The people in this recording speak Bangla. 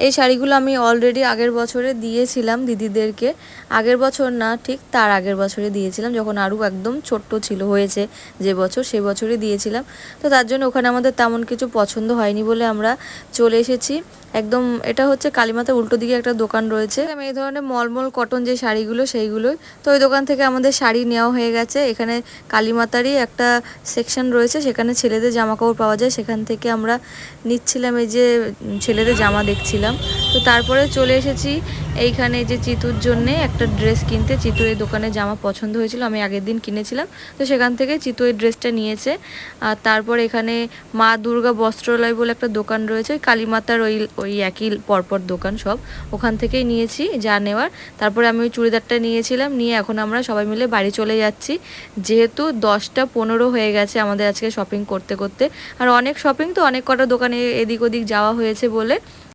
এই শাড়িগুলো আমি অলরেডি আগের বছরে দিয়েছিলাম দিদিদেরকে। আগের বছর না, ঠিক তার আগের বছরে দিয়েছিলাম, যখন আরও একদম ছোট্ট ছিল হয়েছে যে বছর, সে বছরই দিয়েছিলাম। তো তার জন্য ওখানে আমাদের তেমন কিছু পছন্দ হয়নি বলে আমরা চলে এসেছি একদম। এটা হচ্ছে কালীমাতার উল্টো দিকে একটা দোকান রয়েছে, এই ধরনের মলমল কটন যে শাড়িগুলো সেইগুলোই। তো ওই দোকান থেকে আমাদের শাড়ি নেওয়া হয়ে গেছে। এখানে কালীমাতারই একটা সেকশন রয়েছে, সেখানে ছেলেদের জামা কাপড় পাওয়া যায়, সেখান থেকে আমরা নিচ্ছিলাম এই যে ছেলেদের জামা দেখছিলাম। তো তারপরে চলে এসেছি এইখানে যে চিতুর জন্যে একটা ড্রেস কিনতে। চিতু এই দোকানে জামা পছন্দ হয়েছিল, আমি আগের দিন কিনেছিলাম, তো সেখান থেকে চিতু এই ড্রেসটা নিয়েছে। আর তারপর এখানে মা দুর্গা বস্ত্রালয় বলে একটা দোকান রয়েছে, ওই কালীমাতার ওই ওই একই পরপর দোকান সব, ওখান থেকেই নিয়েছি যা নেওয়ার। তারপরে আমি ওই চুড়িদারটা নিয়েছিলাম, নিয়ে এখন আমরা সবাই মিলে বাড়ি চলে যাচ্ছি, যেহেতু 10টা 15 হয়ে গেছে আমাদের আজকে শপিং করতে করতে। আর অনেক শপিং তো, অনেক কটা দোকানে এদিক ওদিক যাওয়া হয়েছে বলে